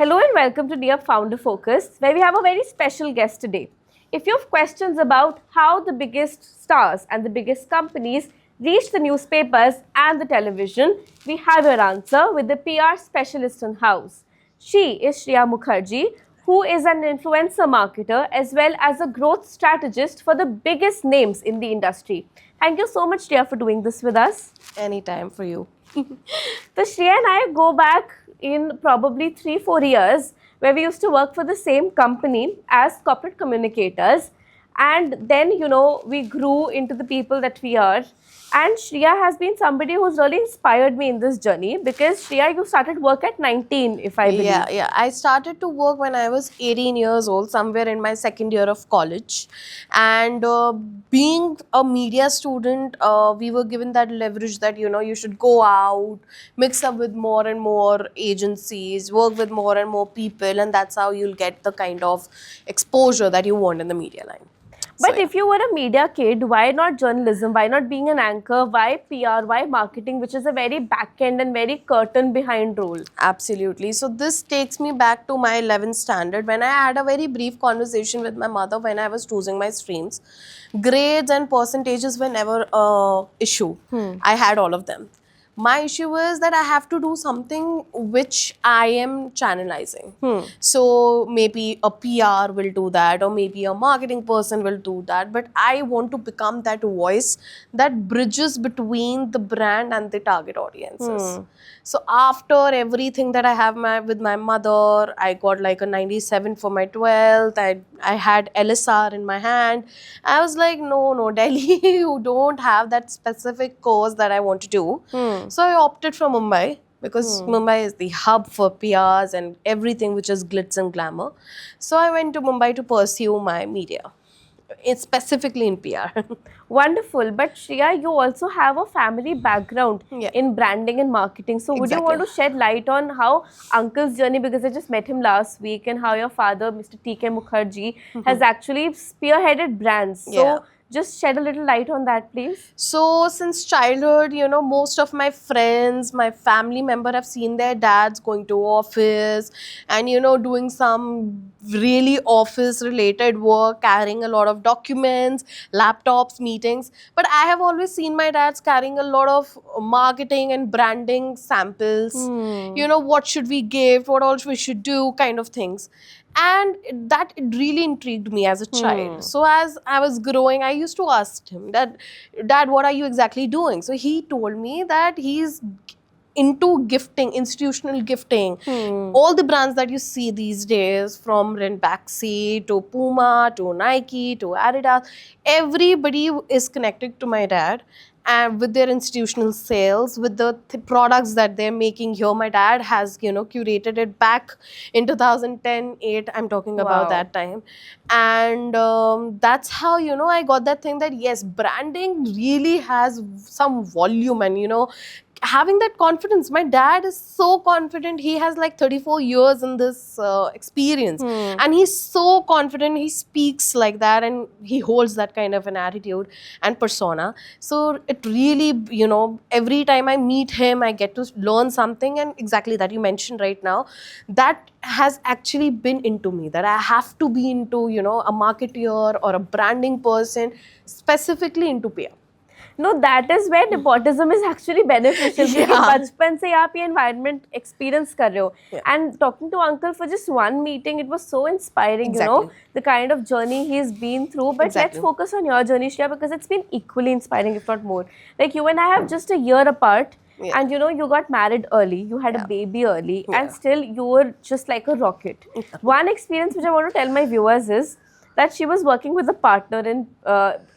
Hello and welcome to Dear Founder Focus, where we have a very special guest today. If you have questions about how the biggest stars and the biggest companies reach the newspapers and the television, we have your answer with the PR specialist in house. She is Shreya Mukherjee, who is an influencer marketer as well as a growth strategist for the biggest names in the industry. Thank you so much, Shreya, for doing this with us. Anytime for you. So Shreya and I go back in probably 3-4 years where we used to work for the same company as corporate communicators, and then we grew into the people that we are. And Shreya has been somebody who's really inspired me in this journey because Shreya, you started work at 19, if I believe. Yeah. I started to work when I was 18 years old, somewhere in my second year of college. And being a media student, we were given that leverage that, you should go out, mix up with more and more agencies, work with more and more people, and that's how you'll get the kind of exposure that you want in the media line. But if you were a media kid, why not journalism? Why not being an anchor? Why PR? Why marketing, which is a very back end and very curtain behind role? Absolutely. So this takes me back to my 11th standard when I had a very brief conversation with my mother when I was choosing my streams. Grades and percentages were never a issue. I had all of them. My issue was that I have to do something which I am channelizing. So maybe a PR will do that, or maybe a marketing person will do that. But I want to become that voice that bridges between the brand and the target audiences. So after everything that I have with my mother, I got like a 97 for my 12th. I had LSR in my hand. I was like, no, Delhi, you don't have that specific course that I want to do. So I opted for Mumbai because Mumbai is the hub for PRs and everything which is glitz and glamour. So I went to Mumbai to pursue my media. It's specifically in PR. Wonderful. But Shreya, you also have a family background in branding and marketing. So would you want to shed light on how uncle's journey, because I just met him last week, and how your father, Mr. T.K. Mukherjee, has actually spearheaded brands. So just shed a little light on that, please. So since childhood, most of my friends, my family member have seen their dads going to office and, doing some really office related work, carrying a lot of documents, laptops, meetings. But I have always seen my dads carrying a lot of marketing and branding samples. What should we give, what else we should do, kind of things. And that it really intrigued me as a child. So as I was growing, I used to ask him that, Dad, what are you exactly doing? So he told me that he's into gifting, institutional gifting. All the brands that you see these days, from Ranbaxy to Puma to Nike to Adidas, everybody is connected to my dad. And with their institutional sales, with the products that they're making here, my dad has, curated it back in 2010, 8. I'm talking about that time. And that's how, I got that thing that, yes, branding really has some volume and, having that confidence. My dad is so confident. He has like 34 years in this experience, and he's so confident. He speaks like that, and he holds that kind of an attitude and persona. So it really, every time I meet him, I get to learn something. And exactly that you mentioned right now, that has actually been into me, that I have to be into, a marketeer or a branding person, specifically into PR. No, that is where nepotism is actually beneficial. Because बचपन से आप ये environment experience कर रहे हो. And talking to uncle for just one meeting, it was so inspiring, the kind of journey he's been through. But let's focus on your journey, Shreya, because it's been equally inspiring, if not more. Like you and I have just a year apart. And you got married early, you had a baby early, and still you were just like a rocket. One experience which I want to tell my viewers is that she was working with a partner in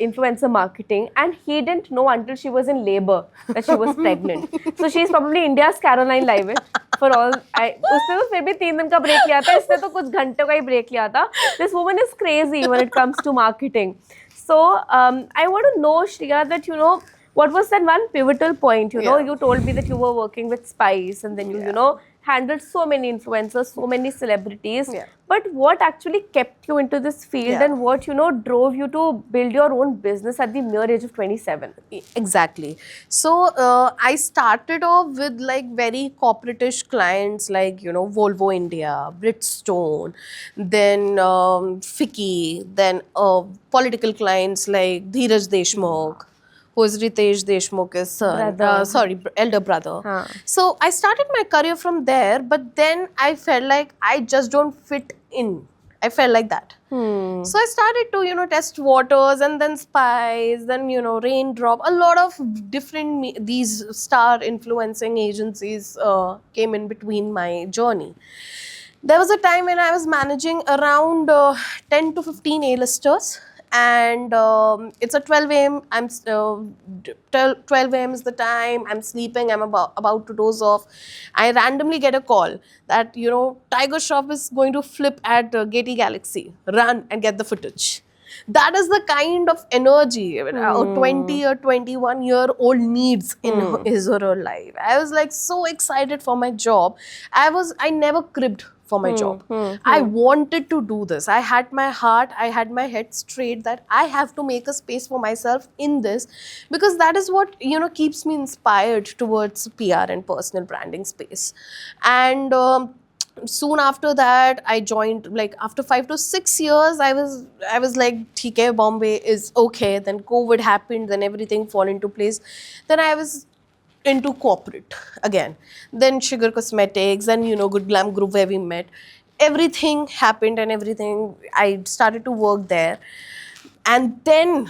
influencer marketing, and he didn't know until she was in labor that she was pregnant. So she's probably India's Caroline Leavitt for all. उसने तो फिर भी 3 दिन का break लिया था, इसने तो कुछ घंटों का ही break लिया था. This woman is crazy when it comes to marketing. So I want to know, Shreya, that what was that one pivotal point? You told me that you were working with Spice, and then you handled so many influencers, so many celebrities. Yeah. But what actually kept you into this field, Yeah. and what, drove you to build your own business at the mere age of 27? Exactly. So I started off with like very corporate-ish clients like, Volvo India, Bridgestone, then Fiki, then political clients like Dheeraj Deshmukh, who is Ritesh Deshmukh's son, Brother. elder brother. Huh. So I started my career from there, but then I felt like I just don't fit in. I felt like that. So I started to, test waters, and then Spice, then, Raindrop. A lot of different these star influencing agencies came in between my journey. There was a time when I was managing around 10 to 15 A-listers, and it's a 12 a.m. 12 a.m. is the time. I'm sleeping. I'm about to doze off. I randomly get a call that, Tiger Shroff is going to flip at Getty Galaxy. Run and get the footage. That is the kind of energy a 20 or 21-year-old needs in his or her life. I was like so excited for my job. I never cribbed for my job. I wanted to do this. I had my heart, I had my head straight that I have to make a space for myself in this, because that is what, keeps me inspired towards PR and personal branding space. And soon after that, I joined, like after 5 to 6 years, I was like, "Okay, Bombay is okay." Then COVID happened, then everything fall into place. Then I was into corporate again. Then Sugar Cosmetics, and Good Glam Group, where we met. Everything happened, and everything, I started to work there. And then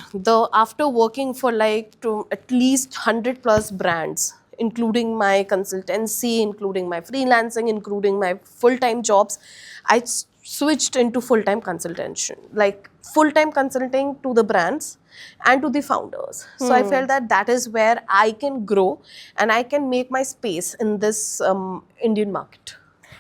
after working for like to at least 100 plus brands, including my consultancy, including my freelancing, including my full-time jobs, I switched into full-time consultation, like full-time consulting to the brands and to the founders. So I felt that that is where I can grow and I can make my space in this Indian market.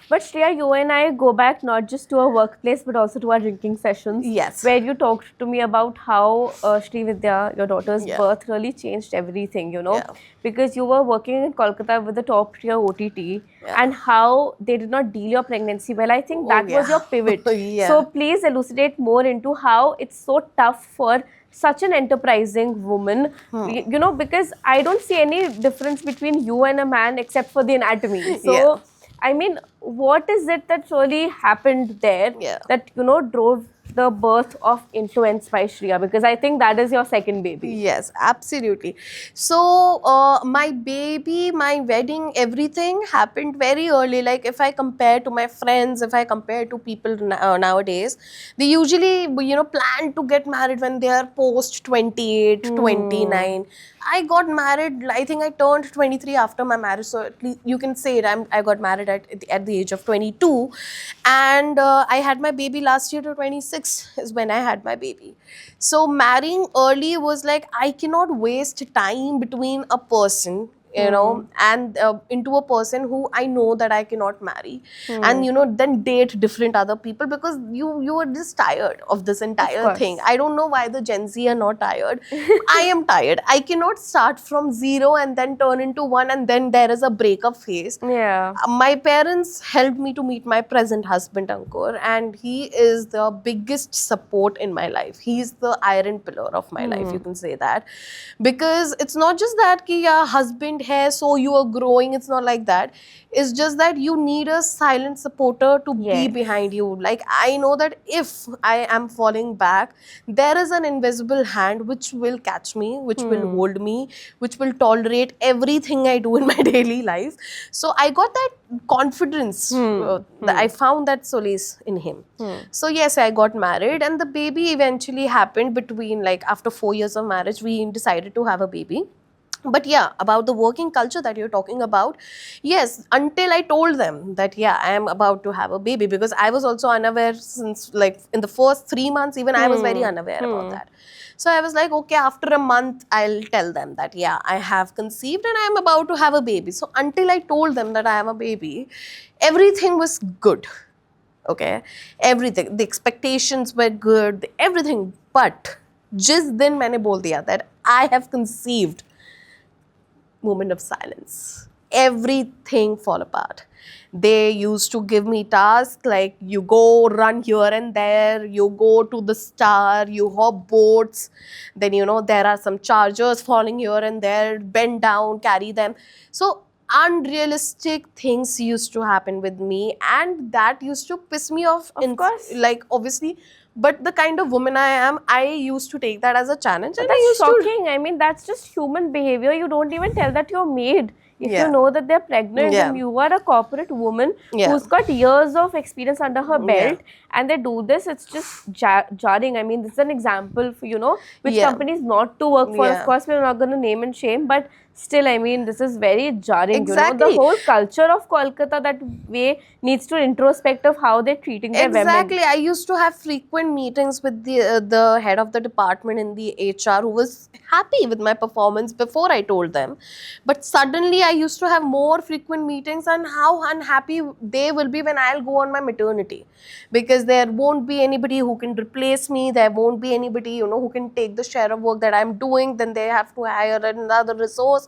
But Shreya, you and I go back not just to our workplace but also to our drinking sessions. Yes. Where you talked to me about how Sri Vidya, your daughter's Yeah. birth, really changed everything, Yeah. because you were working in Kolkata with the top tier OTT, and how they did not deal your pregnancy well. I think that was your pivot. Yeah. So please elucidate more into how it's so tough for such an enterprising woman, because I don't see any difference between you and a man except for the anatomy. So. Yeah. I mean, what is it that really happened there that, drove the birth of Influence by Shreya? Because I think that is your second baby. Yes, absolutely. So, my baby, my wedding, everything happened very early. Like, if I compare to my friends, if I compare to people nowadays, they usually, plan to get married when they are post 28, 29. I got married, I think I turned 23 after my marriage. So, at least you can say it, I got married at the age of 22. And I had my baby last year to 26 is when I had my baby. So marrying early was like, I cannot waste time between a person, and into a person who I know that I cannot marry, and then date different other people, because you are just tired of this entire thing. I don't know why the Gen Z are not tired. I am tired. I cannot start from zero and then turn into one, and then there is a breakup phase. Yeah. My parents helped me to meet my present husband, Ankur, and he is the biggest support in my life. He is the iron pillar of my life, you can say that. Because it's not just that ki husband hai, so you are growing. It's not like that. It's just that you need a silent supporter to be behind you. Like, I know that if I am falling back, there is an invisible hand which will catch me, which will hold me, which will tolerate everything I do in my daily life. So I got that confidence. I found that solace in him. So yes, I got married, and the baby eventually happened between, like, after 4 years of marriage, we decided to have a baby. But yeah, about the working culture that you're talking about, yes, until I told them that, yeah, I am about to have a baby, because I was also unaware since, like, in the first 3 months, even I was very unaware about that. So I was like, okay, after a month, I'll tell them that, yeah, I have conceived and I am about to have a baby. So until I told them that I am a baby, everything was good. Okay, everything, the expectations were good, everything. But just then, मैंने बोल दिया that I have conceived. Moment of silence. everything fall apart. They used to give me tasks like you go run here and there, you go to the Star, you hop boats, then there are some chargers falling here and there, bend down, carry them. So unrealistic things used to happen with me, and that used to piss me off. Of course. Like obviously, but the kind of woman I am, I used to take that as a challenge. But And I that's used shocking. I mean, that's just human behavior. You don't even tell that your maid. If Yeah. you know that they're pregnant Yeah. and you are a corporate woman Yeah. who's got years of experience under her Yeah. belt and they do this, it's just jarring. I mean, this is an example for, which Yeah. companies not to work for. Yeah. Of course, we're not going to name and shame, but still, I mean, this is very jarring. Exactly. The whole culture of Kolkata that way needs to introspect of how they're treating their Exactly. women. I used to have frequent meetings with the head of the department in the HR, who was happy with my performance before I told them. But suddenly I used to have more frequent meetings, and how unhappy they will be when I'll go on my maternity, because there won't be anybody who can replace me. There won't be anybody who can take the share of work that I'm doing. Then they have to hire another resource.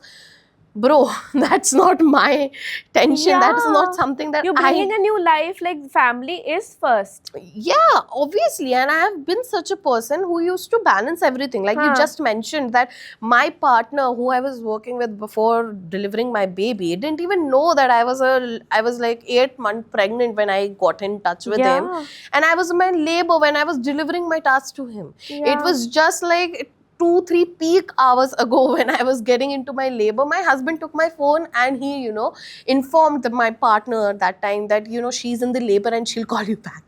Bro, that's not my tension. That is not something that You're bringing a new life, like family is first. Yeah, obviously. And I have been such a person who used to balance everything. Like you just mentioned, that my partner who I was working with before delivering my baby didn't even know that I was like 8 months pregnant when I got in touch with him. And I was in my labor when I was delivering my task to him. It was just like 2-3 peak hours ago when I was getting into my labor. My husband took my phone and he, informed my partner that time that, she's in the labor and she'll call you back.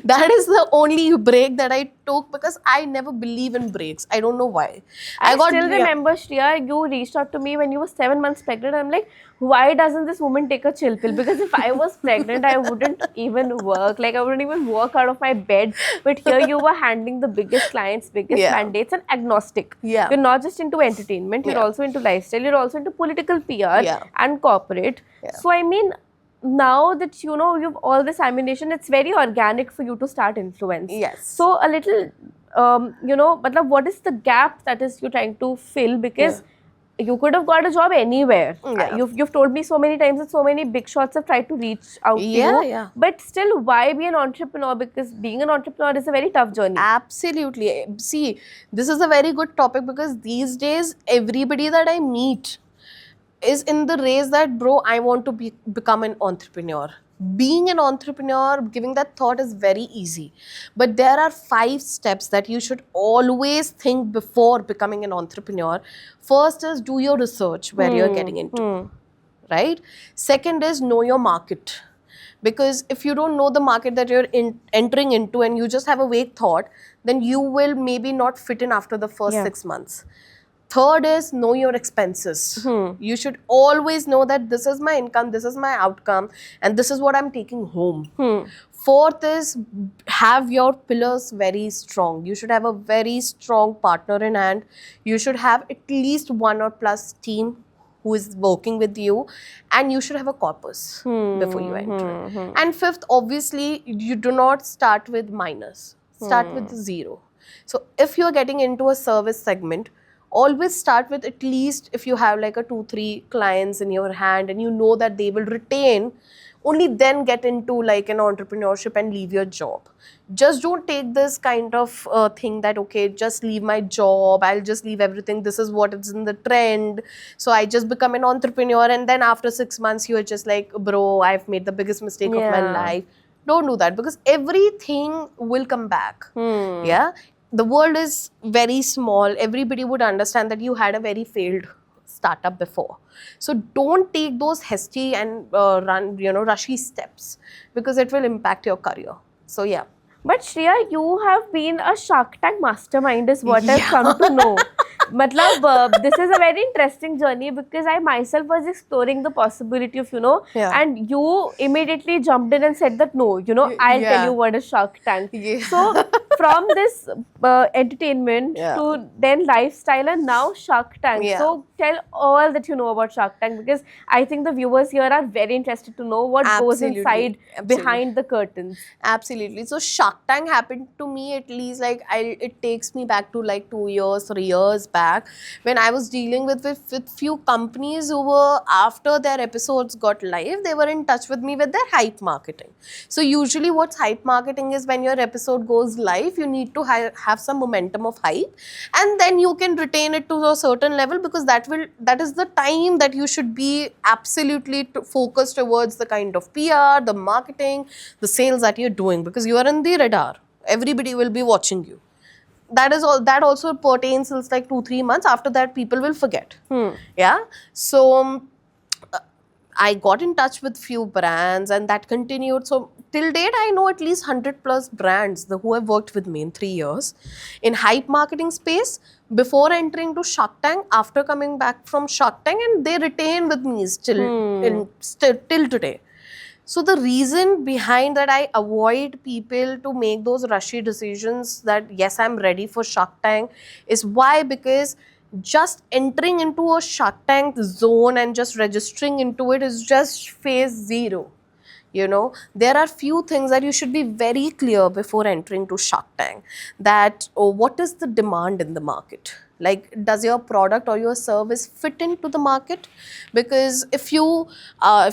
That is the only break that I took, because I never believe in breaks. I don't know why. I still remember, Shreya, you reached out to me when you were 7 months pregnant. I'm like, why doesn't this woman take a chill pill? Because if I was pregnant, I wouldn't even work. Like, I wouldn't even walk out of my bed. But here you were handling the biggest clients, biggest mandates, and agnostic. Yeah. You're not just into entertainment, you're also into lifestyle, you're also into political PR and corporate. So, I mean, now that you've all this ammunition, it's very organic for you to start influence. Yes. So a little, but what is the gap that is you're trying to fill? Because you could have got a job anywhere. You've told me so many times that so many big shots have tried to reach out to you. But still, why be an entrepreneur? Because being an entrepreneur is a very tough journey. Absolutely. See, this is a very good topic, because these days everybody that I meet is in the race that, bro, I want to become an entrepreneur. Being an entrepreneur, giving that thought is very easy. But there are 5 steps that you should always think before becoming an entrepreneur. First is do your research where you're getting into, right? Second is know your market. Because if you don't know the market that you're entering into and you just have a vague thought, then you will maybe not fit in after the first 6 months. Third is know your expenses. You should always know that this is my income, this is my outcome, and this is what I'm taking home. Fourth is have your pillars very strong. You should have a very strong partner in hand. You should have at least 1 or plus team who is working with you, and you should have a corpus before you enter. And fifth, obviously, you do not start with minus. Start with 0. So if you're getting into a service segment, always start with at least, if you have like a 2-3 clients in your hand and you know that they will retain, only then get into like an entrepreneurship and leave your job. Just don't take this kind of thing that, okay, just leave my job, I'll just leave everything, this is what is in the trend, so I just become an entrepreneur, and then after 6 months you're just like, bro, I've made the biggest mistake of my life. Don't do that, because everything will come back. The world is very small. Everybody would understand that you had a very failed startup before. So don't take those hasty and rushy steps, because it will impact your career. So yeah. But Shreya, you have been a Shark Tank mastermind is what I've come to know. Matlab, this is a very interesting journey, because I myself was exploring the possibility of, and you immediately jumped in and said that, no, I'll tell you what is Shark Tank. So from this entertainment Yeah. to then lifestyle and now Shark Tank. Yeah. So tell all that you know about Shark Tank, because I think the viewers here are very interested to know what goes Absolutely. inside Absolutely. behind the curtains. Absolutely. So Shark Tank happened to me at least like it takes me back to like 2 years, 3 years back when I was dealing with few companies who were, after their episodes got live, they were in touch with me with their hype marketing. So usually what's hype marketing is when your episode goes live, you need to have some momentum of hype, and then you can retain it to a certain level, because that is the time that you should be absolutely focused towards the kind of PR, the marketing, the sales that you're doing, because you are in the radar. Everybody will be watching you. That is all. That also pertains since like 2-3 months. After that, people will forget. Yeah. So I got in touch with few brands, and that continued. So till date, I know at least 100+ brands who have worked with me in 3 years in hype marketing space before entering to Shark Tank, after coming back from Shark Tank, and they retain with me till today. So the reason behind that, I avoid people to make those rushy decisions that yes, I'm ready for Shark Tank, is why? Because just entering into a Shark Tank zone and just registering into it is just phase 0. You know, there are few things that you should be very clear before entering to Shark Tank, that what is the demand in the market? Like, does your product or your service fit into the market? Because if you go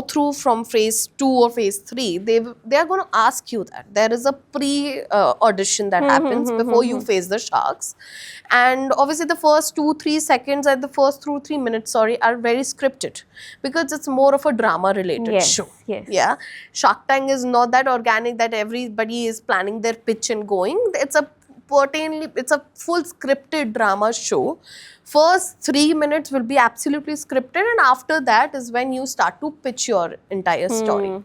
through from phase 2 or phase 3, they are going to ask you that. There is a pre audition that happens before you face the sharks, and obviously the first 2-3 seconds and the first 2-3 minutes, are very scripted, because it's more of a drama related show. Yes. Yeah, Shark Tank is not that organic that everybody is planning their pitch and going. It's a full scripted drama show. First 3 minutes will be absolutely scripted, and after that is when you start to pitch your entire story.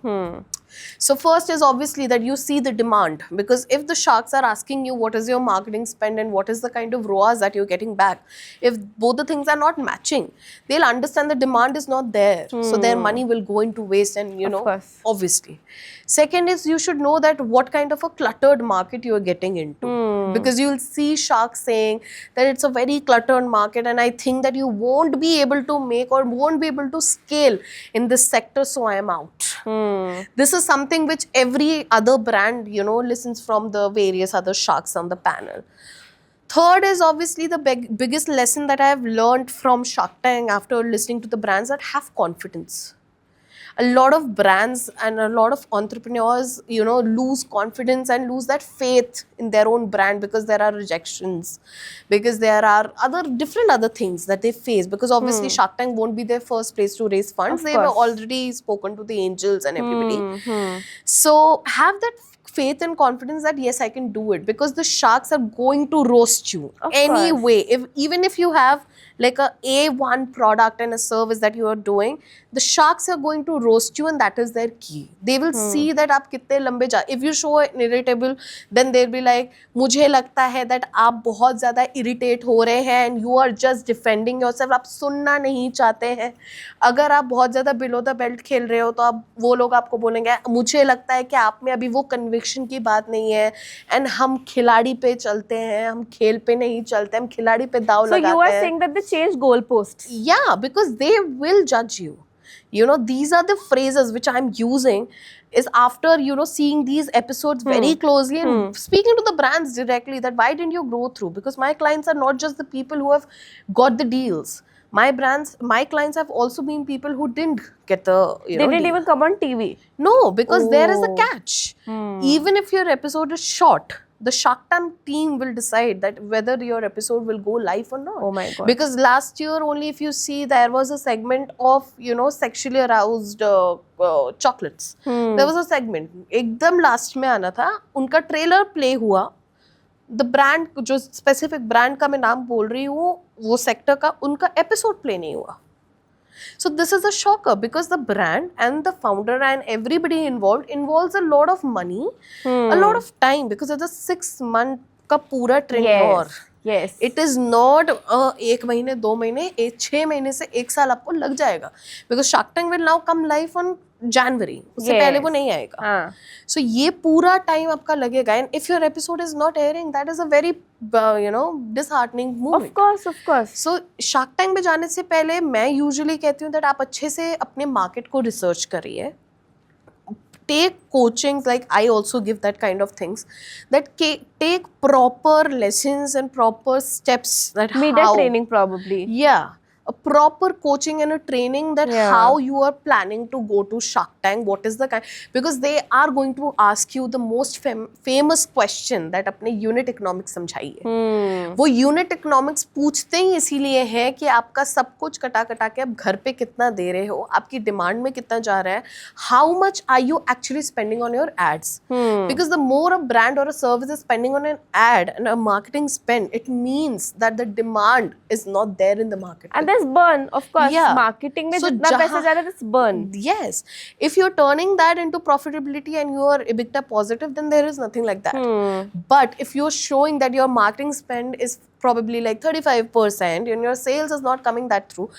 So first is obviously that you see the demand, because if the sharks are asking you what is your marketing spend and what is the kind of ROAS that you're getting back, if both the things are not matching, they'll understand the demand is not there. So their money will go into waste, and obviously. Second is you should know that what kind of a cluttered market you are getting into, because you'll see sharks saying that it's a very cluttered market, and I think that you won't be able to make or won't be able to scale in this sector, so I am out. This is something which every other brand, listens from the various other sharks on the panel. Third is obviously the biggest lesson that I have learned from Shark Tank after listening to the brands, that have confidence. A lot of brands and a lot of entrepreneurs, lose confidence and lose that faith in their own brand, because there are rejections, because there are different other things that they face, because obviously Shark Tank won't be their first place to raise funds. They were already spoken to the angels and everybody. So have that faith and confidence that yes, I can do it, because the sharks are going to roast you anyway. Even if you have like a A1 product and a service that you are doing, the sharks are going to roast you, and that is their key. They will see that aap kitne lambe ja. If you show irritable, then they'll be like, मुझे लगता है that आप बहुत ज़्यादा irritate हो रहे हैं and you are just defending yourself. आप सुनना नहीं चाहते हैं. अगर आप बहुत ज़्यादा below the belt खेल रहे हो, तो आप वो लोग आपको बोलेंगे, मुझे लगता है कि आप में अभी वो conviction की बात नहीं है, and हम खिलाड़ी पे चलते हैं, हम खेल पे नहीं चलते, हम खिलाड़ी पे दाव लगाते हैं. So you are saying that they change goalposts? Yeah, because they will judge you. These are the phrases which I'm using is after, seeing these episodes very closely and speaking to the brands directly, that why didn't you go through? Because my clients are not just the people who have got the deals. My clients have also been people who didn't get the, They didn't even come on TV? No, because there is a catch. Even if your episode is short, the Shark Tank team will decide that whether your episode will go live or not. Oh my God. Because last year only, if you see, there was a segment of, sexually aroused chocolates. There was a segment. एकदम last में आना था. उनका trailer play हुआ. The brand, जो specific brand का मैं नाम बोल रही हूँ, वो sector का, उनका episode play नहीं हुआ. So this is a shocker, because the brand and the founder and everybody involves a lot of money, a lot of time, because it's a 6 month का पूरा tenure. Yes. It is not 1 महीने 2 महीने, 6 महीने से 1 साल आपको लग जाएगा, because Shark Tank will now come live on जनवरी, उससे पहले वो नहीं आएगा. हाँ. So ये पूरा टाइम आपका लगेगा, and if your episode is not airing, that is a very disheartening moment. Of course. So Shark Tank में जाने से पहले मैं usually कहती हूँ that आप अच्छे से अपने market को research करिए. Take coachings, like I also give that kind of things, that take proper lessons and proper steps that Media how training probably. Yeah, a proper coaching and a training that Yeah. how you are planning to go to Shark Tank, what is the kind, because they are going to ask you the most famous question that अपने unit economics समझाइए. वो unit economics पूछते ही इसीलिए है कि आपका सब कुछ कटा कटा के आप घर पे कितना दे रहे हो, आपकी डिमांड में कितना जा रहा है, how much are you actually spending on your ads. Because the more a brand or a service is spending on an ad and a marketing spend, it means that the demand is not there in the market. And there's burn, of course. Yeah. Marketing में So जितना पैसा जा रहा है, there's burn. Yes, if you're turning that into profitability and you are EBITDA positive, then there is nothing like that. But if you're showing that your marketing spend is probably like 35% and your sales is not coming that through,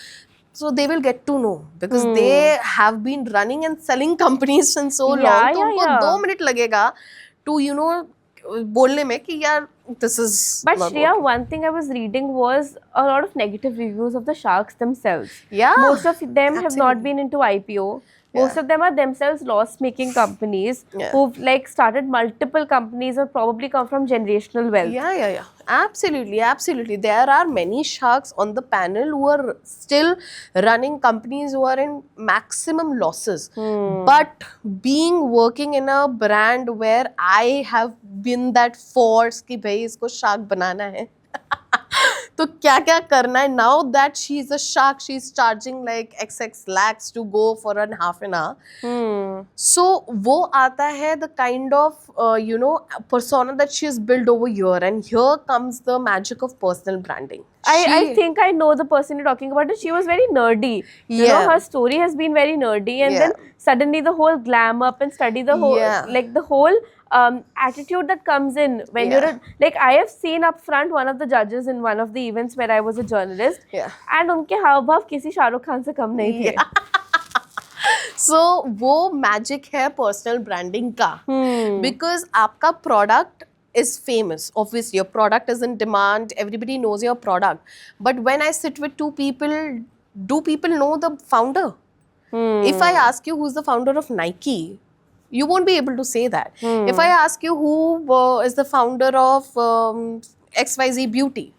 so they will get to know, because they have been running and selling companies since so long. तो उनको 2 minute लगेगा to बोलने में कि यार this is. But not Shreya, working. one thing I was reading was a lot of negative reviews of the sharks themselves. Yeah, Most of them have not absolutely. been into IPO. Most of them are themselves loss-making companies who've like started multiple companies or probably come from generational wealth. Yeah. Absolutely. There are many sharks on the panel who are still running companies who are in maximum losses. But working in a brand where I have been that force कि भाई इसको shark बनाना है. तो क्या क्या करना है. Now that she is a shark, she is charging like XX lakhs to go for an half an hour. So वो आता है the kind of persona that she has built over here, and here comes the magic of personal branding. I think I know the person you're talking about. She was very nerdy. You know, her story has been very nerdy, and then suddenly the whole glam up and study the whole like the whole attitude that comes in when you're like I have seen up front one of the judges in one of the events where I was a journalist, and उनके हाव भाव किसी शाहरुख खान से कम नहीं थे. So वो magic है personal branding का, because आपका product is famous. Obviously, your product is in demand. Everybody knows your product. But when I sit with two people, do people know the founder? If I ask you who's the founder of Nike, you won't be able to say that. If I ask you who is the founder of XYZ Beauty,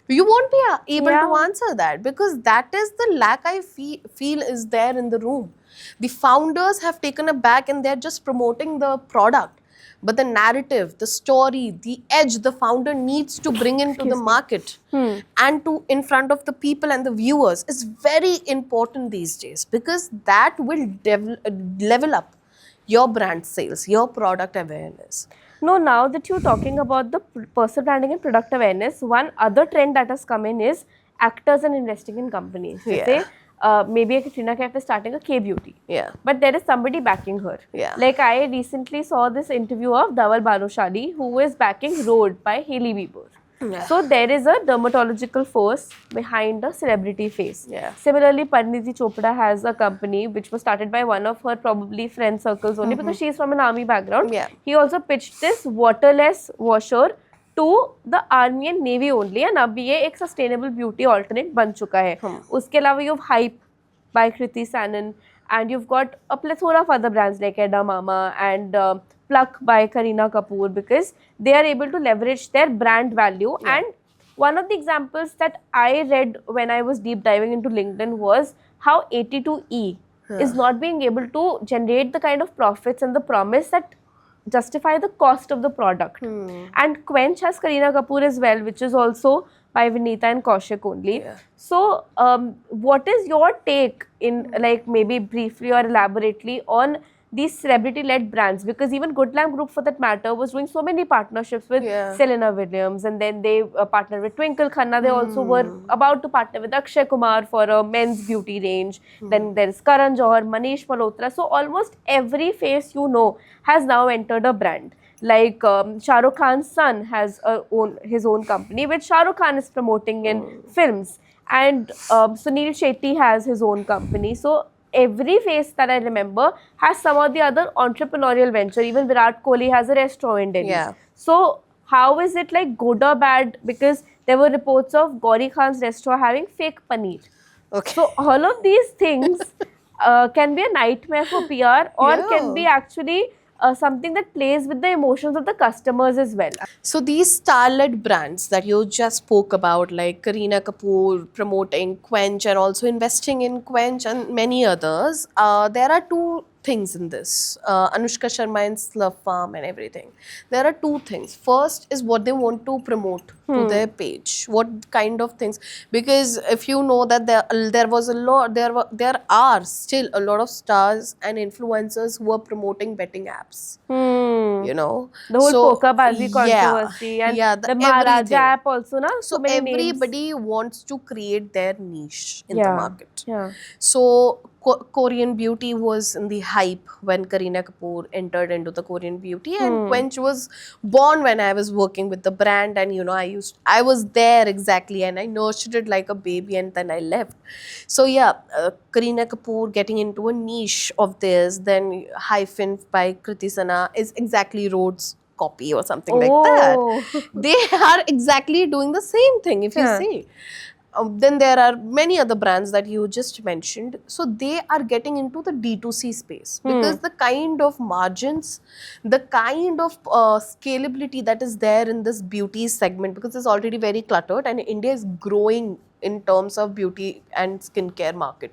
you won't be able to answer that, because that is the lack I feel is there in the room. The founders have taken a back and they're just promoting the product. But the narrative, the story, the edge the founder needs to bring into the market and to in front of the people and the viewers is very important these days, because that will level up your brand sales, your product awareness. No, now that you're talking about the personal branding and product awareness, one other trend that has come in is actors and investing in companies. Say, maybe a Katrina Kaif is starting a K-beauty. But there is somebody backing her. Like I recently saw this interview of Dhaval Bhanushali, who is backing Road by Hailey Bieber. So there is a dermatological force behind a celebrity face. Similarly, Pariniti Chopra has a company which was started by one of her probably friend circles only because she is from an army background. He also pitched this waterless washer to the army and navy only, and अब ये एक sustainable beauty alternate बन चुका है. उसके अलावा you have Hype by Kriti Sanon, and you've got a plethora of other brands like Edamame and Pluck by Kareena Kapoor, because they are able to leverage their brand value. And one of the examples that I read when I was deep diving into LinkedIn was how 82E is not being able to generate the kind of profits and the promise that justify the cost of the product. And Quench has Kareena Kapoor as well, which is also by Vinita and Kaushik only. So what is your take in, like, maybe briefly or elaborately on these celebrity-led brands? Because even Good Glam Group, for that matter, was doing so many partnerships with Serena Williams, and then they partnered with Twinkle Khanna. They also were about to partner with Akshay Kumar for a men's beauty range. Then there is Karan Johar, Manish Malhotra. So almost every face you know has now entered a brand. Like Shah Rukh Khan's son has his own company, which Shah Rukh Khan is promoting in films. And Sunil Shetty has his own company. So every face that I remember has some or the other entrepreneurial venture. Even Virat Kohli has a restaurant in Delhi. Yeah. So how is it like good or bad? Because there were reports of Gauri Khan's restaurant having fake paneer. Okay. So all of these things can be a nightmare for PR, or can be actually something that plays with the emotions of the customers as well. So these star-led brands that you just spoke about, like Kareena Kapoor promoting Quench and also investing in Quench and many others, there are two things in this. Anushka Sharma and Slurp Farm and everything. There are two things. First is what they want to promote to their page. What kind of things? Because if you know that there was a lot, there are still a lot of stars and influencers who are promoting betting apps. You know, The whole so, Pokabazi controversy and the Maharaja everything. app also, na? So many names. everybody wants to create their niche in the Yeah, market. yeah. So Korean beauty was in the hype when Kareena Kapoor entered into the Korean beauty, and Quench was born when I was working with the brand, and you know I was there exactly, and I nurtured it like a baby, and then I left. So yeah, Kareena Kapoor getting into a niche of this, then Hyphen by Kriti Sana is exactly Rhodes copy or something like that. They are exactly doing the same thing if you see. Then there are many other brands that you just mentioned. So they are getting into the D2C space because the kind of margins, the kind of scalability that is there in this beauty segment, because it's already very cluttered and India is growing in terms of beauty and skincare market.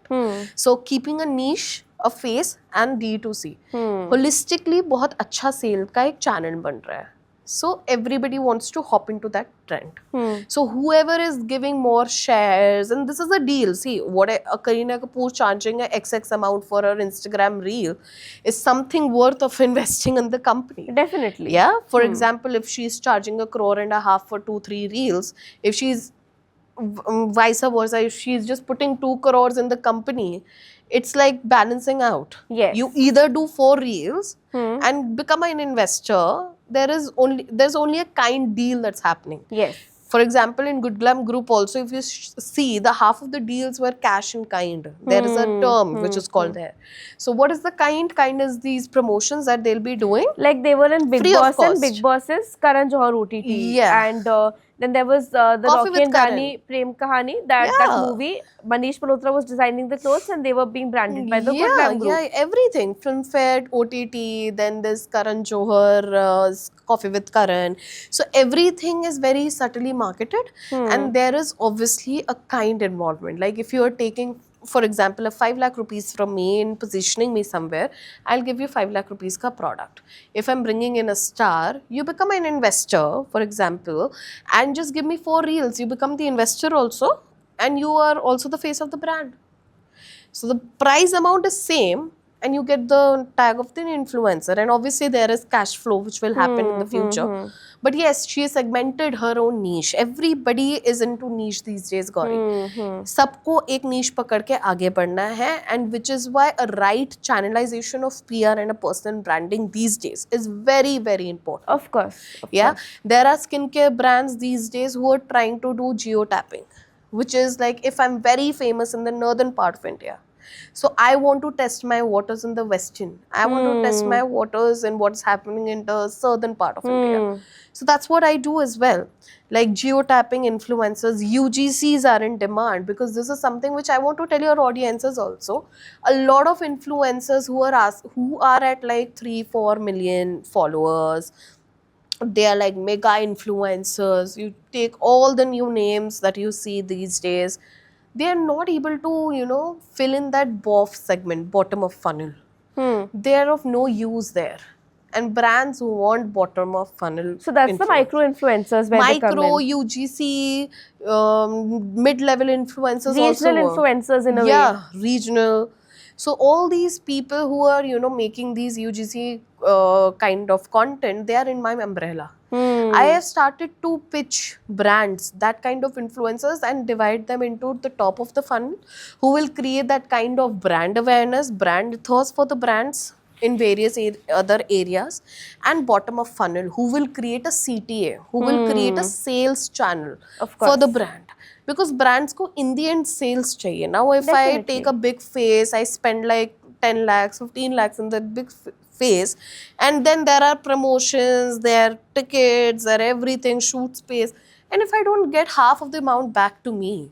So keeping a niche, a face and D2C holistically बहुत अच्छा cell का एक channel बन रहा है. So everybody wants to hop into that trend. So whoever is giving more shares, and this is a deal. See, what a Kareena Kapoor charging a XX amount for her Instagram reel is something worth of investing in the company. Definitely. Yeah. For example, if she's charging 1.5 crore for 2-3 reels, if she's vice versa, if she's just putting 2 crores in the company, it's like balancing out. Yes. You either do 4 reels and become an investor. There's only a kind deal that's happening. Yes. For example, in Good Glam Group also, if you see, the half of the deals were cash in kind. There is a term which is called there. So what is the kind? Kind is these promotions that they'll be doing. Like they were in Big Free of Boss and cost. Big Boss's Karan Johar OTT. Yeah. And then there was the Coffee Rocky with and Rani Prem Kahani, that Yeah. movie. Manish Malhotra was designing the clothes and they were being branded by the Good Yeah, Glam Group. yeah, everything. Filmfare, OTT, then this Karan Johar, Coffee with Karan. So everything is very subtly marketed, and there is obviously a kind involvement. Like if you are taking, for example, a 5 lakh rupees from me and positioning me somewhere, I'll give you 5 lakh rupees ka product. If I'm bringing in a star, you become an investor, for example, and just give me 4 reels. You become the investor also, and you are also the face of the brand. So the price amount is same, and you get the tag of the influencer, and obviously there is cash flow which will happen in the future. But yes, she has segmented her own niche. Everybody is into niche these days, Gauri. सबको एक niche पकड़ के आगे बढ़ना है, and which is why a right channelization of PR and a personal branding these days is very, very important. Of course. Yeah, there are skincare brands these days who are trying to do geo-tapping, which is like if I'm very famous in the northern part of India, so I want to test my waters in the western. I want to test my waters in what's happening in the southern part of India. So that's what I do as well. Like geo-tapping influencers, UGCs are in demand because this is something which I want to tell your audiences also. A lot of influencers who are at like 3-4 million followers, they are like mega influencers. You take all the new names that you see these days, they are not able to, you know, fill in that BOF segment, bottom of funnel. They are of no use there. And brands want bottom of funnel. So that's the micro influencers where they come Micro, in. UGC, mid-level influencers Regional also. influencers in a way. Yeah, regional. So all these people who are, you know, making these UGC kind of content, they are in my umbrella. I have started to pitch brands, that kind of influencers, and divide them into the top of the funnel, who will create that kind of brand awareness, brand ethos for the brands. in various other areas, and bottom of funnel, who will create a CTA, who will create a sales channel Of for the course. brand. Because brands ko in the end sales chahiye. Now if I Definitely. take a big face, I spend like 10 lakhs, 15 lakhs in that big face, and then there are promotions, there are tickets, there are everything, shoot space, and if I don't get half of the amount back to me,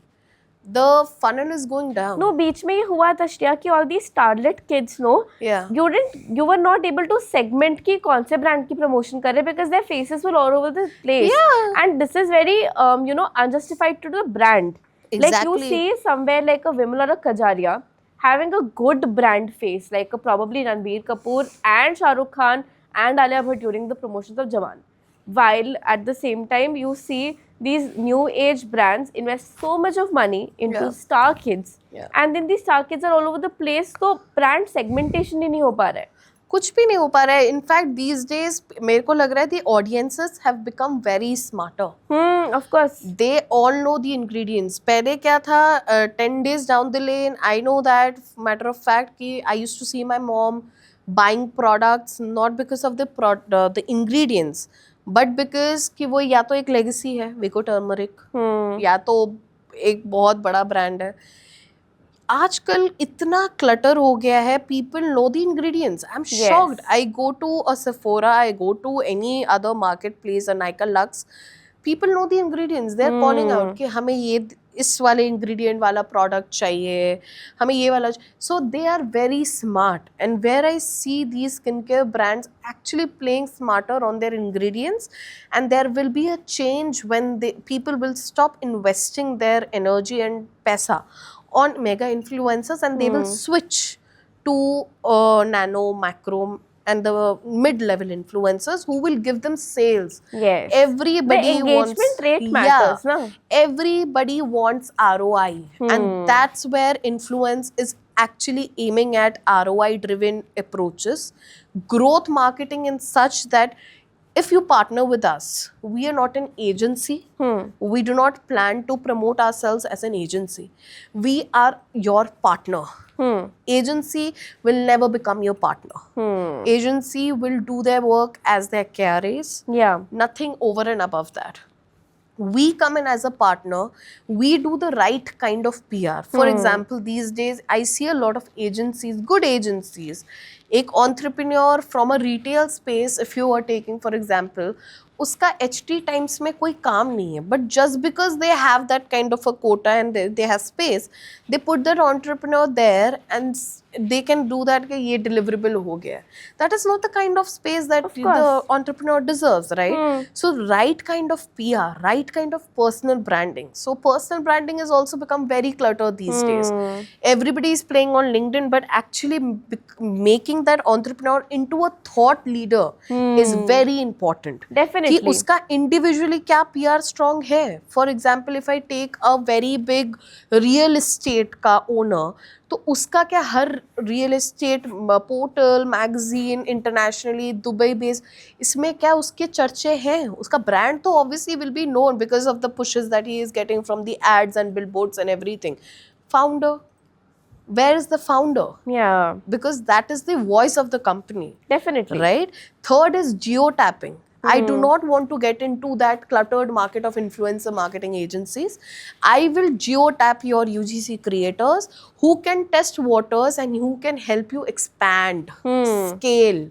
the funnel is going down. No, बीच में ये हुआ था श्रेया कि all these starlet kids, no, Yeah. you were not able to segment कि कौन से brand की promotion कर रहे because their faces were all over the place. Yeah. And this is very unjustified to the brand. Like you Exactly. see somewhere like a Vimal or a Kajaria having a good brand face, like probably Ranbir Kapoor and Shah Rukh Khan and Alia Bhatt during the promotions of Jawan. While at the same time you see these new age brands invest so much of money into Yeah. star kids, Yeah. and then these star kids are all over the place, तो brand segmentation ही नहीं हो पा रहा है. कुछ भी नहीं हो पा रहा है. इनफैक्ट these days मेरे को लग रहा है the audiences have become very smarter. Of course. They all know the ingredients. पहले क्या था, 10 days down the lane, I know that matter of fact कि I used to see my mom buying products not because of the ingredients, but because कि वो या तो एक legacy है, Vico Turmeric, या तो एक बहुत बड़ा brand है. आजकल इतना क्लटर हो गया है, people know the ingredients. I'm shocked. I go to a Sephora, I go to any other marketplace, a Nykaa Lux. People know the ingredients. They're calling out कि हमें ये इस वाले ingredient वाला product चाहिए, हमें ये वाला. So they are very smart. And where I see these skincare brands actually playing smarter on their ingredients, and there will be a change when people will stop investing their energy and paisa on mega influencers, and they will switch to nano, macro, and the mid-level influencers who will give them sales. Yes. Everybody The engagement wants, rate matters, yeah, na? everybody wants ROI, and that's where influence is actually aiming at ROI-driven approaches, growth marketing in such that if you partner with us, we are not an agency. We do not plan to promote ourselves as an agency. We are your partner. Agency will never become your partner. Agency will do their work as their care is. Yeah. Nothing over and above that. We come in as a partner, we do the right kind of PR. For example, these days I see a lot of agencies, good agencies. एक entrepreneur from a retail space, if you are taking for example, उसका HT times में कोई काम नहीं है, but just because they have that kind of a quota and they have space, they put that entrepreneur there and they can do that कि ये deliverable हो गया. That is not the kind of space that the entrepreneur deserves, right? So right kind of PR, right kind of personal branding. So personal branding has also become very cluttered these days. Everybody is playing on LinkedIn, but actually making that entrepreneur into a thought leader is very important. Definitely. कि उसका individually क्या PR strong है. For example, if I take a very big real estate का owner, तो उसका क्या हर real estate portal, magazine, internationally, Dubai based, इसमें क्या उसके चर्चे हैं. उसका brand तो obviously will be known because of the pushes that he is getting from the ads and billboards and everything. Founder. Where is the founder? Yeah. Because that is the voice of the company. Definitely. Right? Third is geo-tapping. I do not want to get into that cluttered market of influencer marketing agencies. I will geo-tap your UGC creators who can test waters and who can help you expand, scale.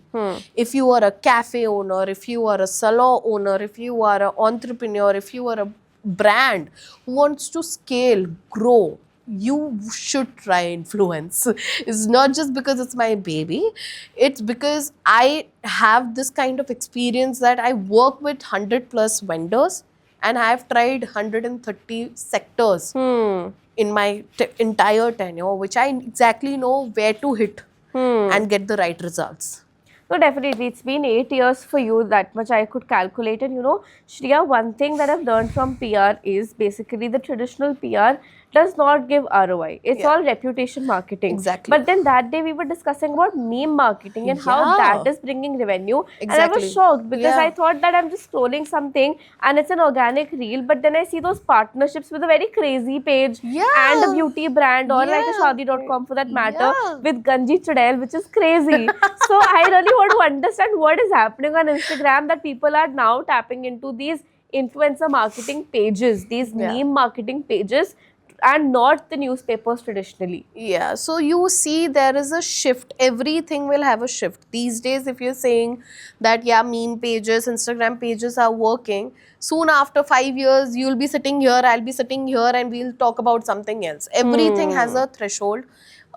If you are a cafe owner, if you are a salon owner, if you are an entrepreneur, if you are a brand who wants to scale, grow, you should try influence. It's not just because it's my baby. It's because I have this kind of experience that I work with 100 plus vendors and I have tried 130 sectors in my entire tenure, which I exactly know where to hit and get the right results. No, definitely. It's been 8 years for you, that much I could calculate. And Shreya, one thing that I've learned from PR is basically the traditional PR does not give ROI. It's Yeah. all reputation marketing. Exactly. But then that day we were discussing about meme marketing and how Yeah. that is bringing revenue. And I was Exactly. shocked because Yeah. I thought that I'm just scrolling something and it's an organic reel. But then I see those partnerships with a very crazy page Yeah. and a beauty brand or like a Yeah. Shadi.com for that matter Yeah. with Ganji Chudel, which is crazy. So I really want to understand what is happening on Instagram that people are now tapping into these influencer marketing pages, these Yeah. meme marketing pages, and not the newspapers traditionally. Yeah, so you see there is a shift. Everything will have a shift. These days, if you're saying that, yeah, meme pages, Instagram pages are working, soon after 5 years, you'll be sitting here, I'll be sitting here, and we'll talk about something else. Everything has a threshold,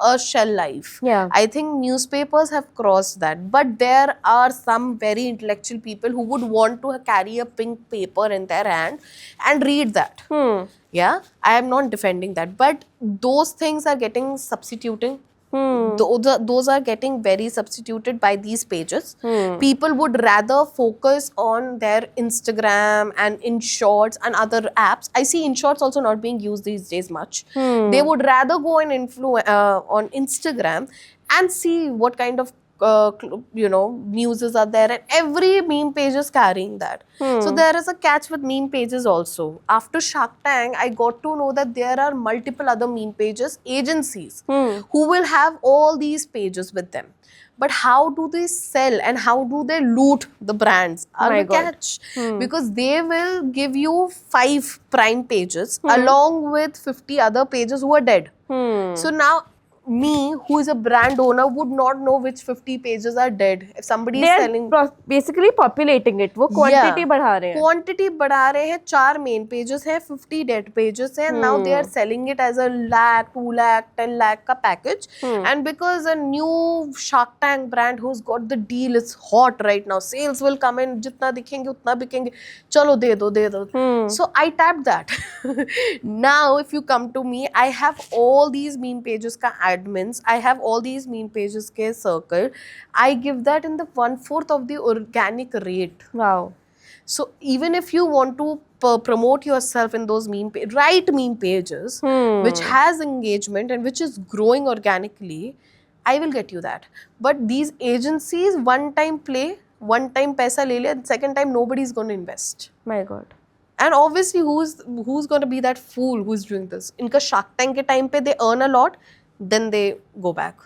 a shell life. Yeah. I think newspapers have crossed that, but there are some very intellectual people who would want to carry a pink paper in their hand and read that. Yeah, I am not defending that, but those things are getting substituting. Those are getting very substituted by these pages. People would rather focus on their Instagram and InShorts and other apps. I see InShorts also not being used these days much. They would rather go and on Instagram and see what kind of newses are there, and every meme page is carrying that. So there is a catch with meme pages also. After Shark Tank, I got to know that there are multiple other meme pages, agencies, who will have all these pages with them. But how do they sell and how do they loot the brands are My the God. catch. Because they will give you 5 prime pages along with 50 other pages who are dead. So now me, who is a brand owner, would not know which 50 pages are dead. If somebody They is are selling, basically populating it. वो quantity बढ़ा रहे हैं. Quantity बढ़ा रहे हैं. 4 main pages है, 50 dead pages है. Now they are selling it as a lakh, 2 lakh, 10 lakh का package. And because a new Shark Tank brand who's got the deal is hot right now, sales will come in, जितना दिखेंगे उतना बिकेंगे, चलो दे दो. So I tapped that. Now if you come to me, I have all these meme pages का admins, I have all these meme pages के circle. I give that in the 1/4 of the organic rate. Wow. So even if you want to promote yourself in those right meme pages, which has engagement and which is growing organically, I will get you that. But these agencies, one time play, one time paisa le liya, second time nobody is going to invest. My God. And obviously, who's going to be that fool who's doing this? Inka Shark Tank ke time pe they earn a lot, then they go back.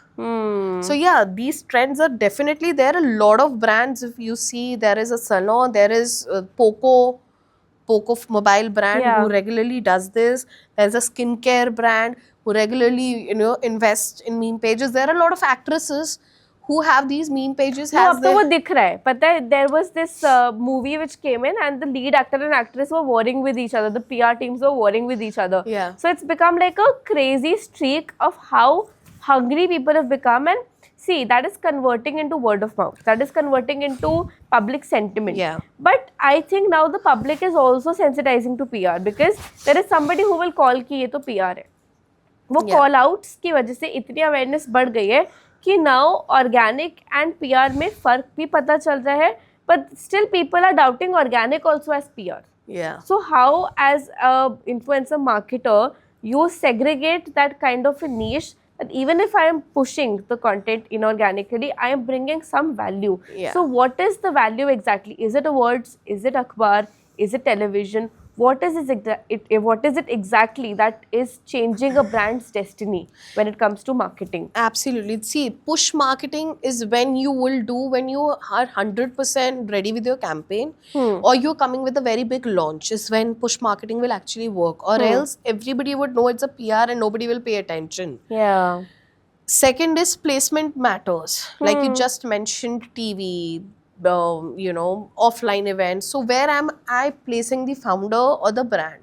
So yeah, these trends are definitely there. A lot of brands, if you see, there is a salon, there is Poco mobile brand who regularly does this. There's a skincare brand who regularly invest in meme pages. There are a lot of actresses who have these meme pages. No, अब तो वो दिख रहा है. पता है, there was this movie which came in and the lead actor and actress were warring with each other. The PR teams were warring with each other. Yeah. So it's become like a crazy streak of how hungry people have become, and see, that is converting into word of mouth. That is converting into public sentiment. Yeah. But I think now the public is also sensitizing to PR because there is somebody who will call कि ये तो PR है. वो call outs की वजह से इतनी awareness बढ़ गई है कि now organic and PR में फर्क भी पता चल रहा है, but still people are doubting organic also as PR. Yeah. So how, as a influencer marketer, you segregate that kind of a niche that even if I am pushing the content inorganically, I am bringing some value. Yeah. So what is the value exactly? Is it awards? Is it akhbar? Is it television? What is it exactly that is changing a brand's destiny when it comes to marketing? Absolutely. See, push marketing is when you are 100% ready with your campaign, or you're coming with a very big launch, is when push marketing will actually work, or else everybody would know it's a PR and nobody will pay attention. Yeah. Second is placement matters. Like you just mentioned TV, offline events. So where am I placing the founder or the brand?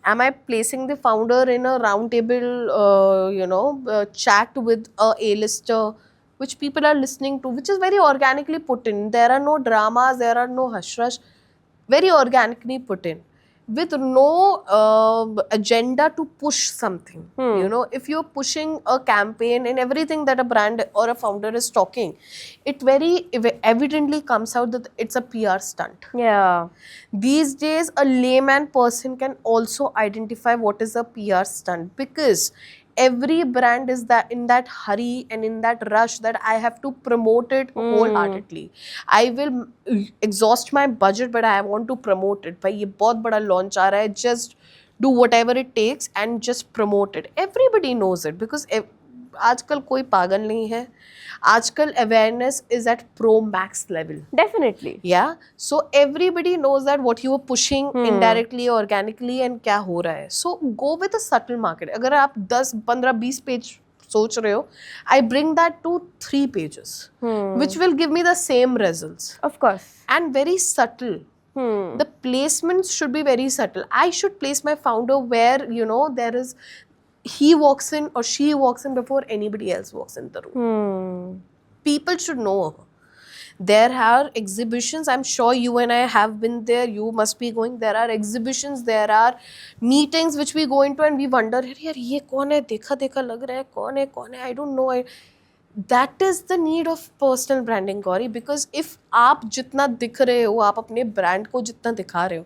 Am I placing the founder in a round table, chat with a A-lister, which people are listening to, which is very organically put in. There are no dramas, there are no hush rush, very organically put in. with no agenda to push something. You know, if you're pushing a campaign and everything that a brand or a founder is talking, it very evidently comes out that it's a PR stunt. Yeah. These days a layman person can also identify what is a PR stunt, because every brand is that in that hurry and in that rush that I have to promote it wholeheartedly. I will exhaust my budget, but I want to promote it. भाई ये बहुत बड़ा launch आ रहा है, just do whatever it takes and just promote it. Everybody knows it, because आजकल कोई पागल नहीं है. आजकल awareness is at pro max level. Definitely. Yeah, so everybody knows that what you are pushing indirectly, organically, and क्या हो रहा है. So go with a subtle market. अगर आप 10, 15, 20 पेज सोच रहे हो, I bring that to 3 pages, which will give me the same results. Of course. And very subtle. The placements should be very subtle. I should place my founder where, you know, there is, he walks in or she walks in before anybody else walks in the room. People should know her. There are exhibitions, I'm sure you and I have been there, you must be going. There are exhibitions, there are meetings which we go into and we wonder, yaar ye kaun hai, dekha dekha lag raha hai, kaun hai, I don't know. That is the need of personal branding, Gauri, because if आप जितना दिख रहे हो, आप अपने brand को जितना दिखा रहे हो,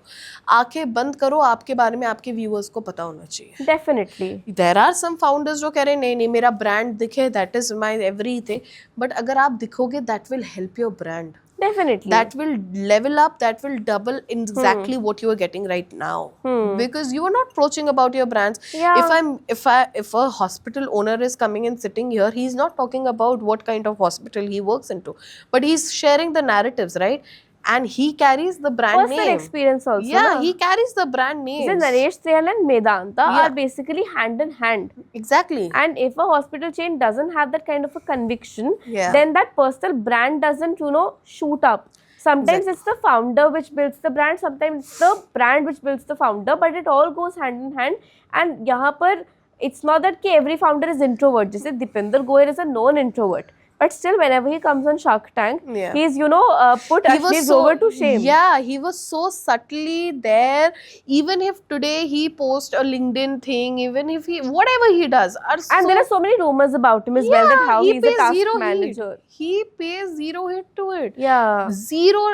आंखें बंद करो, आपके बारे में आपके व्यूअर्स को पता होना चाहिए. Definitely. There are some founders जो कह रहे हैं नहीं नहीं मेरा ब्रांड दिखे, that is my everything, but अगर आप दिखोगे, that will help your brand. Definitely. That will level up, that will double exactly what you are getting right now. Because you are not approaching about your brands. Yeah. If a hospital owner is coming and sitting here, he's not talking about what kind of hospital he works into, but he's sharing the narratives, right? And he carries the brand Personal name. experience also. Yeah, na? he carries the brand name. So Naresh Sehgal and Medanta Yeah. are basically hand in hand. Exactly. And if a hospital chain doesn't have that kind of a conviction, Yeah. then that personal brand doesn't, you know, shoot up. Sometimes Exactly. it's the founder which builds the brand, sometimes it's the brand which builds the founder, but it all goes hand in hand. And यहाँ पर it's not that कि every founder is introvert. जैसे Dipinder Goyal is a known introvert. But still, whenever he comes on Shark Tank, Yeah. he's, you know, put He was Ashlee's over to shame. Yeah, he was so subtly there. Even if today he posts a LinkedIn thing, even if he, whatever he does. And there are so many rumors about him as well, that how he he's a pays task zero manager. Heat. He pays zero hit to it. Yeah. Zero,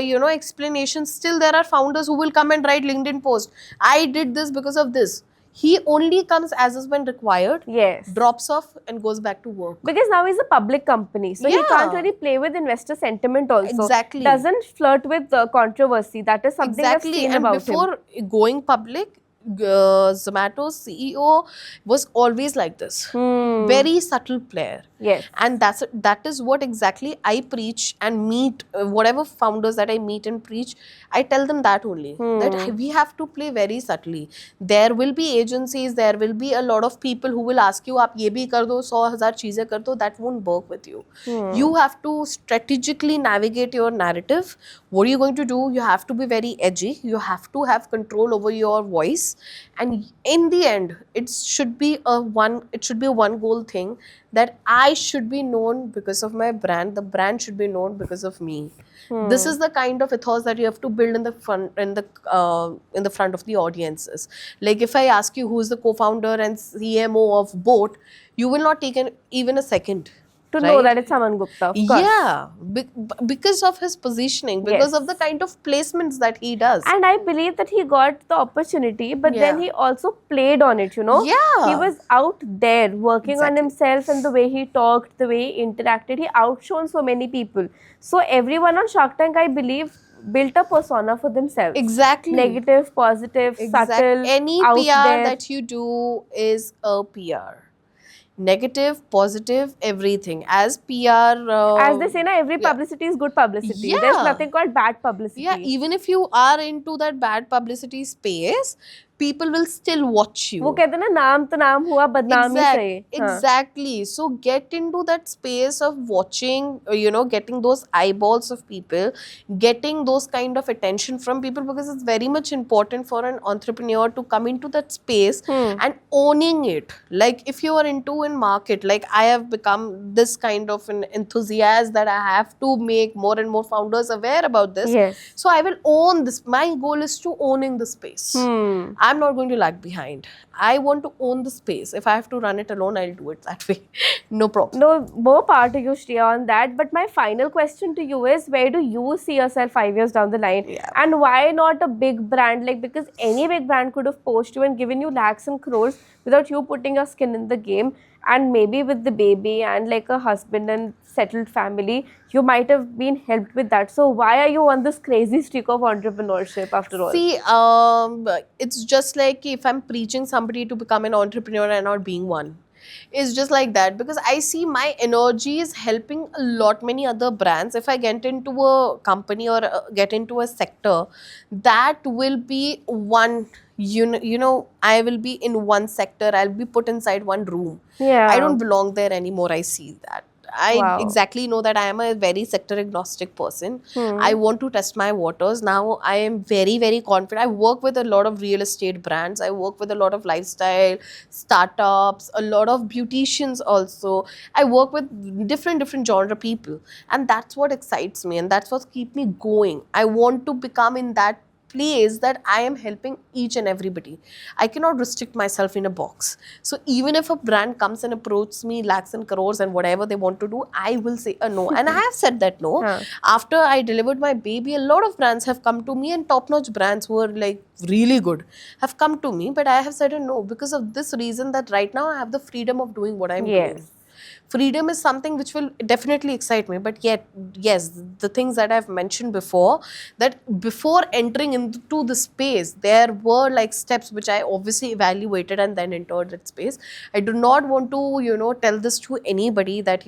you know, explanation. Still, there are founders who will come and write LinkedIn post. I did this because of this. He only comes as is when required, Yes. drops off and goes back to work. Because now he's a public company, so he Yeah. can't really play with investor sentiment also. Exactly. Doesn't flirt with controversy. That is something Exactly. I've seen And about him. before going public, Zomato's CEO was always like this. Very subtle player. Yes. And that is what exactly I preach and meet whatever founders that I meet and preach. I tell them that only, that we have to play very subtly. There will be agencies, there will be a lot of people who will ask you, "आप ये भी कर दो, 100,000 चीजें कर दो." That won't work with you. You have to strategically navigate your narrative. What are you going to do? You have to be very edgy. You have to have control over your voice. And in the end, it should be a one goal thing, that I should be known because of my brand. The brand should be known because of me. This is the kind of ethos that you have to build in the front of the audiences. Like if I ask you who is the co-founder and CMO of Boat, you will not take even a second To know that it's Aman Gupta, of course. Yeah, because of his positioning, because of the kind of placements that he does. And I believe that he got the opportunity, but then Yeah. he also played on it, you know. Yeah. He was out there working on Exactly. himself, and the way he talked, the way he interacted, he outshone so many people. So everyone on Shark Tank, I believe, built a persona for themselves. Exactly. Negative, positive, subtle, Any out PR there. that you do is a PR. Negative, positive, everything. As PR, As they say, na, every publicity is good publicity. There's Yeah. nothing called bad publicity. yeah, even if you are into that bad publicity space, people will still watch you. वो कहते हैं ना नाम तो नाम हुआ बदनाम ही सही. हाँ. Exactly. So get into that space of watching, getting those eyeballs of people, getting those kind of attention from people, because it's very much important for an entrepreneur to come into that space and owning it. Like if you are into in market, like I have become this kind of an enthusiast that I have to make more and more founders aware about this. Yes. So I will own this. My goal is to owning the space. I'm not going to lag behind. I want to own the space. If I have to run it alone, I'll do it that way. No problem. No, more power to you, Shreya, on that. But my final question to you is, where do you see yourself 5 years down the line? Yeah. And why not a big brand? Like, because any big brand could have poached you and given you lakhs and crores without you putting your skin in the game. And maybe with the baby and like a husband and settled family, you might have been helped with that. So why are you on this crazy streak of entrepreneurship after all? See, it's just like if I'm preaching somebody to become an entrepreneur and not being one. It's just like that, because I see my energy is helping a lot many other brands. If I get into a company or get into a sector, that will be one, I will be in one sector, I'll be put inside one room. Yeah. I don't belong there anymore. I see that. I Wow. exactly know that I am a very sector agnostic person. I want to test my waters. Now I am very, very confident. I work with a lot of real estate brands. I work with a lot of lifestyle startups, a lot of beauticians also. I work with different genre people. And that's what excites me, and that's what keeps me going. I want to become in that place that I am helping each and everybody. I cannot restrict myself in a box. So even if a brand comes and approaches me lakhs and crores and whatever they want to do, I will say a no. And I have said that no. After I delivered my baby, a lot of brands have come to me, and top-notch brands who are like really good have come to me, but I have said a no because of this reason, that right now I have the freedom of doing what I'm doing. Freedom is something which will definitely excite me, but yet, yes, the things that I've mentioned before, that before entering into the space, there were like steps which I obviously evaluated and then entered that space. I do not want to, tell this to anybody that,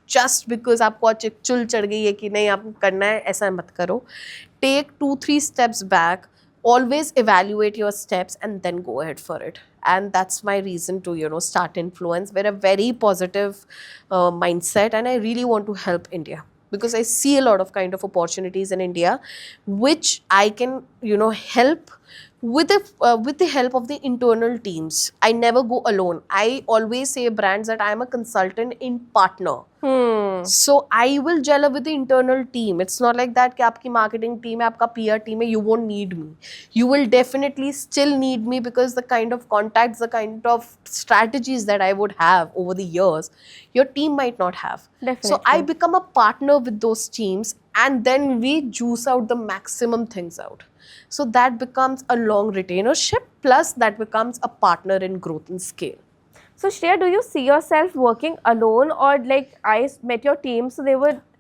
just because आपको आज एक चुल चढ़ गई है कि नहीं आपको करना है, ऐसा मत करो. Take 2-3 steps back. Always evaluate your steps and then go ahead for it. And that's my reason to, start Influence. We're a very positive mindset, and I really want to help India, because I see a lot of kind of opportunities in India, which I can, help with the help of the internal teams. I never go alone. I always say brands that I am a consultant in partner. So I will gel with the internal team. It's not like that कि आपकी marketing team है, आपका PR team है, you won't need me. You will definitely still need me, because the kind of contacts, the kind of strategies that I would have over the years, your team might not have. Definitely. So I become a partner with those teams, and then we juice out the maximum things out. So that becomes a long retainership, plus that becomes a partner in growth and scale. So Shreya, do you see yourself working alone, or like I met your team, so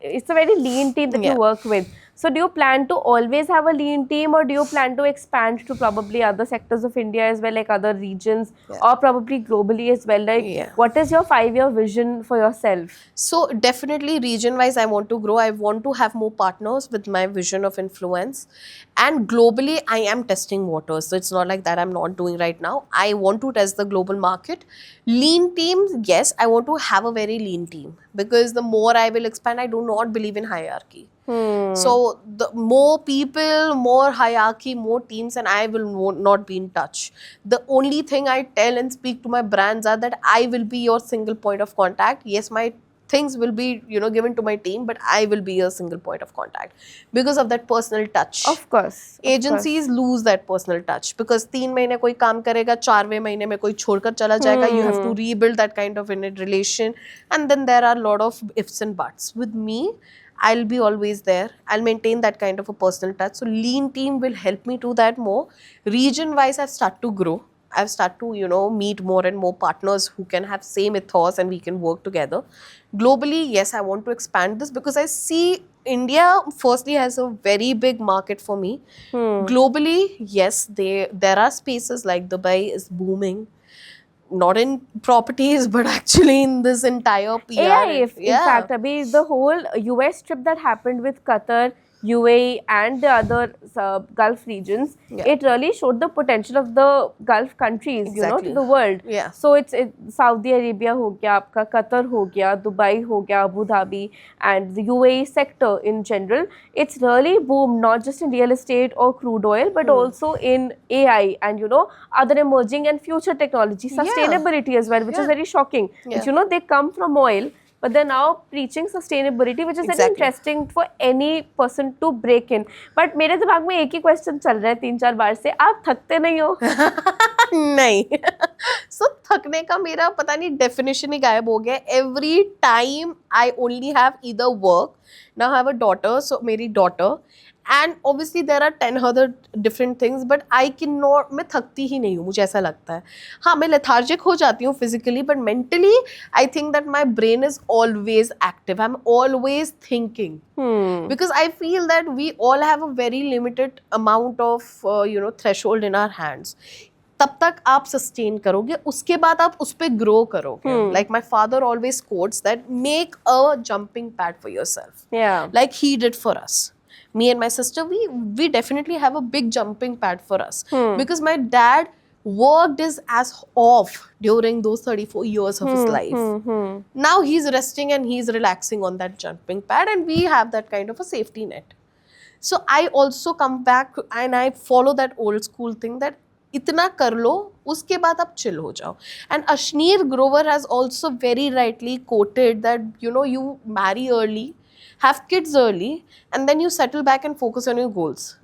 it's a very lean team that you work with. So do you plan to always have a lean team, or do you plan to expand to probably other sectors of India as well, like other regions, or probably globally as well? Like, what is your 5-year vision for yourself? So definitely region-wise, I want to grow. I want to have more partners with my vision of influence. And globally, I am testing waters. So it's not like that I'm not doing right now. I want to test the global market. Lean teams, yes, I want to have a very lean team, because the more I will expand, I do not believe in hierarchy. So the more people, more hierarchy, more teams, and I will not be in touch. The only thing I tell and speak to my brands are that I will be your single point of contact. Yes, my things will be, given to my team, but I will be a single point of contact because of that personal touch. Of course. Agencies lose that personal touch, because 3 महीने कोई काम करेगा, 4वें महीने में कोई छोड़कर चला जाएगा. You have to rebuild that kind of in a relation, and then there are a lot of ifs and buts. With me, I'll be always there. I'll maintain that kind of a personal touch. So lean team will help me do that more. Region wise, I've started to grow. I've started to, meet more and more partners who can have same ethos and we can work together. Globally, yes, I want to expand this, because I see India firstly has a very big market for me. Globally, yes, there are spaces like Dubai is booming. Not in properties, but actually in this entire PR. In fact, Abhi, the whole US trip that happened with Qatar UAE and the other Gulf regions, it really showed the potential of the Gulf countries, you know, to Exactly. the world. Yeah. So it's Saudi Arabia हो गया, आपका Qatar हो गया, Dubai हो गया, Abu Dhabi, and the UAE sector in general. It's really boomed not just in real estate or crude oil, but also in AI and, you know, other emerging and future technology, sustainability as well, which is very shocking. Which, you know, they come from oil, but they're now preaching sustainability, which is very interesting for any person to break in. But मेरे दिमाग में एक ही question चल रहा है 3-4 बार से, आप थकते नहीं हो? नहीं. So थकने का मेरा पता नहीं definition ही गायब हो गया. Every time I only have either work. Now I have a daughter, so मेरी daughter. And obviously there are 10 other different things, but I cannot, मैं थकती ही नहीं हूँ, मुझे ऐसा लगता है. हाँ, मैं lethargic हो जाती हूँ physically, but mentally I think that my brain is always active. I'm always thinking. Because I feel that we all have a very limited amount of threshold in our hands. तब तक आप sustain करोगे, उसके बाद आप उस पे grow करोगे. Like my father always quotes that make a jumping pad for yourself. Yeah. Like he did for us. Me and my sister, we definitely have a big jumping pad for us. Because my dad worked his ass off during those 34 years of his life. Now he's resting and he's relaxing on that jumping pad, and we have that kind of a safety net. So I also come back and I follow that old school thing that इतना कर लो, उसके बाद आप chill हो जाओ. And Ashneer Grover has also very rightly quoted that, you know, you marry early, have kids early, and then you settle back and focus on your goals.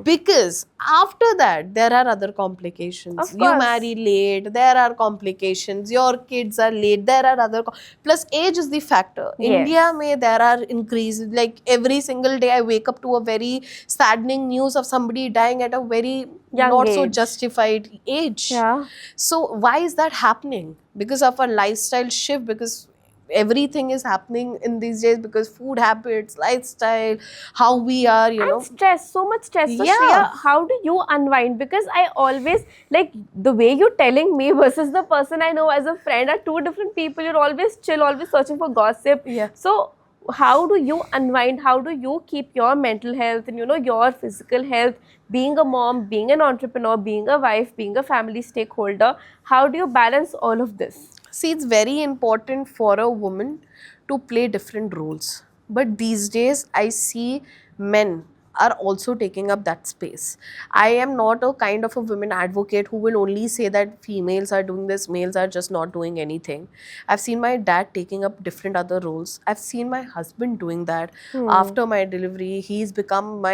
Because after that, there are other complications. Of You course. marry late, there are complications. Your kids are late, there are other. Plus, age is the factor. Yes. India, there are increases. Like every single day, I wake up to a very saddening news of somebody dying at a very Young not so age. justified age. Yeah. So why is that happening? Because of a lifestyle shift, because everything is happening in these days, because food habits, lifestyle, how we are, you know. And stress, so much stress. So Yeah. Shreya, how do you unwind? Because I always, like, the way you're telling me versus the person I know as a friend are two different people. You're always chill, always searching for gossip. Yeah. So how do you unwind? How do you keep your mental health and, you know, your physical health, being a mom, being an entrepreneur, being a wife, being a family stakeholder? How do you balance all of this? See, it's very important for a woman to play different roles. But these days, I see men are also taking up that space. I am not a kind of a women advocate who will only say that females are doing this, males are just not doing anything. I've seen my dad taking up different other roles. I've seen my husband doing that. After my delivery, he's become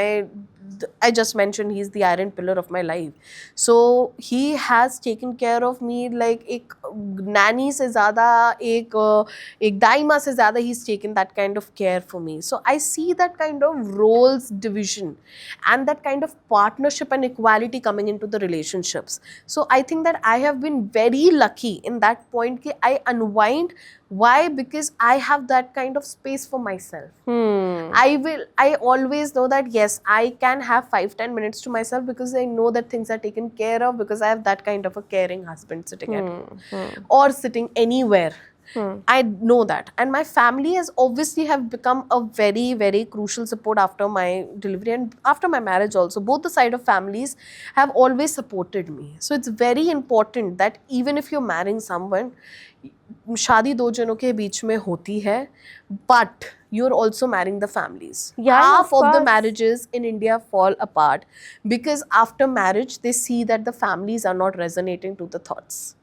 I just mentioned he's the iron pillar of my life. So he has taken care of me like एक nanny से ज़्यादा, एक दाइमा से ज़्यादा, he's taken that kind of care for me. So I see that kind of roles division and that kind of partnership and equality coming into the relationships. So I think that I have been very lucky in that point कि I unwind. Why? Because I have that kind of space for myself. I always know that yes, I can have 5-10 minutes to myself because I know that things are taken care of, because I have that kind of a caring husband sitting at home or sitting anywhere. I know that, and my family has obviously have become a very, very crucial support after my delivery and after my marriage also. Both the side of families have always supported me. So it's very important that even if you're marrying someone, शादी दो जनों के बीच में होती है, but you're also marrying the families. Yeah, Half of the course. marriages in India fall apart because after marriage they see that the families are not resonating to the thoughts.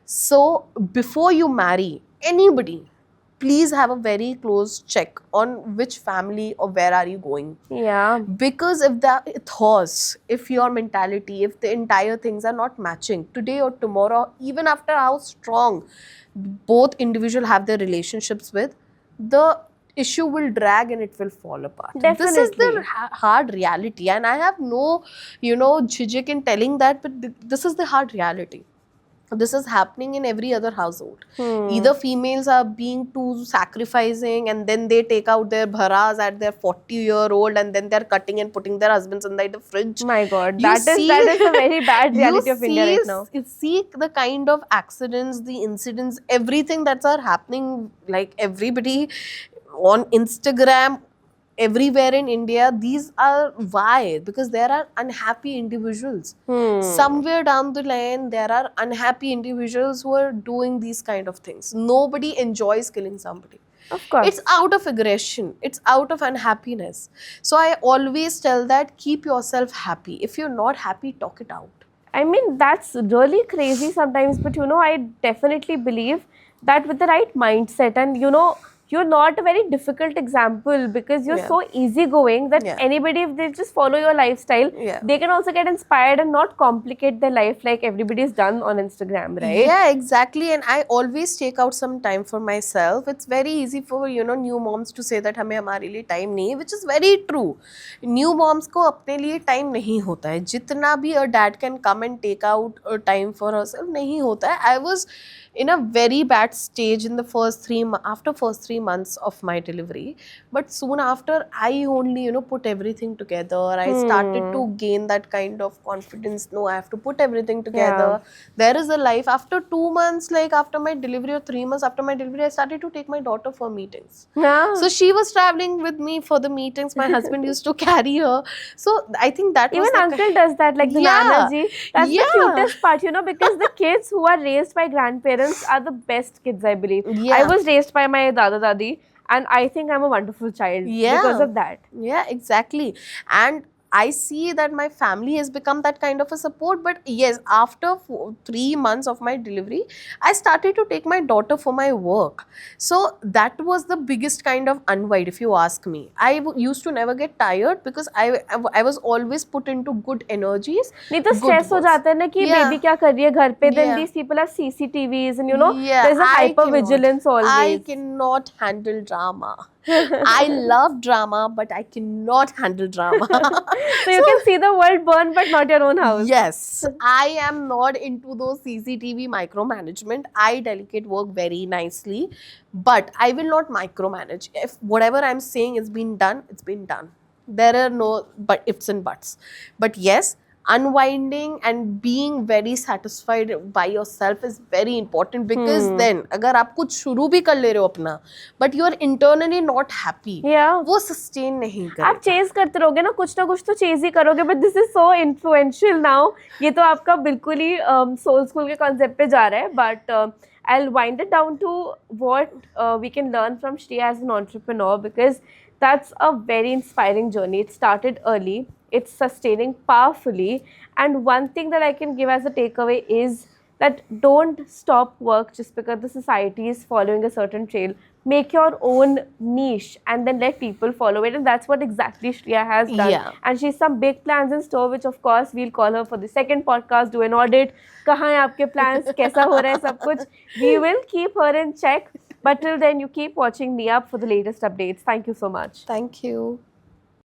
So before you marry anybody, please have a very close check on which family or where are you going. Yeah. Because if the ethos, if your mentality, if the entire things are not matching today or tomorrow, even after how strong both individual have their relationships with, the issue will drag and it will fall apart. This is the Definitely. hard reality, and I have no, jhijik in telling that, but this is the hard reality. This is happening in every other household. Either females are being too sacrificing and then they take out their bharas at their 40-year-old and then they're cutting and putting their husbands inside the fridge. My God, You that is a very bad reality of India right now. You see the kind of accidents, the incidents, everything that's are happening, like everybody on Instagram, everywhere in India, these are why, because there are unhappy individuals. Somewhere down the line, there are unhappy individuals who are doing these kind of things. Nobody enjoys killing somebody. Of course. It's out of aggression, it's out of unhappiness. So I always tell that keep yourself happy. If you're not happy, talk it out. I mean, that's really crazy sometimes, but you know, I definitely believe that with the right mindset, and you know, you're not a very difficult example because you're Yeah. so easygoing that Yeah. anybody, if they just follow your lifestyle, Yeah. they can also get inspired and not complicate their life like everybody's done on Instagram, right? Yeah, exactly. And I always take out some time for myself. It's very easy for, you know, new moms to say that हमें हमारे लिए time नहीं है, which is very true. New moms को अपने लिए time नहीं होता है. जितना भी a dad can come and take out a time for herself नहीं होता है. I was in a very bad stage in the after first 3 months of my delivery, but soon after I only, you know, put everything together. I started to gain that kind of confidence. No, I have to put everything together. There is a life. After 2 months, like after my delivery, or 3 months after my delivery, I started to take my daughter for meetings. Yeah. So she was traveling with me for the meetings. My husband used to carry her. So I think that was Even the uncle does that, like the Yeah. Nana ji. That's Yeah. the cutest part, you know, because the kids who are raised by grandparents are the best kids, I believe. Yeah. I was raised by my Dada Dadi, and I think I'm a wonderful child Yeah. because of that. Yeah, exactly. And I see that my family has become that kind of a support. But yes, after 3 months of my delivery, I started to take my daughter for my work. So that was the biggest kind of unwind, if you ask me. I used to never get tired because I was always put into good energies. नहीं तो good stress हो works. जाता है ना कि Yeah. Baby क्या कर रही है घर पे. Then Yeah. these people have CCTVs and you know Yeah, there's a I hyper cannot. vigilance I always. cannot handle drama. I love drama, but I cannot handle drama. So you can see the world burn, but not your own house. Yes, I am not into those CCTV micromanagement. I delegate work very nicely, but I will not micromanage. If whatever I'm saying is been done, it's been done. There are no but ifs and buts. But yes, unwinding and being very satisfied by yourself is very important, because then अगर आप कुछ शुरू भी कर ले रहे हो अपना, but you are internally not happy, Yeah. वो sustain नहीं आप करेगा. चेज करते रहोगे ना, कुछ तो चेज ही करोगे. But this is so influential now. ये तो आपका बिल्कुल ही सोल स्कूल के कॉन्सेप्ट पे जा रहा है. But I'll wind it down to what we can learn from Shreya as an entrepreneur, because that's a very inspiring journey. It started early, it's sustaining powerfully, and one thing that I can give as a takeaway is that don't stop work just because the society is following a certain trail. Make your own niche and then let people follow it, and that's what exactly Shreya has done. Yeah. And she's some big plans in store, which of course we'll call her for the second podcast, do an audit. कहाँ हैं आपके plans? कैसा हो रहा है सब कुछ? We will keep her in check. But till then, you keep watching Me Up for the latest updates. Thank you so much. Thank you.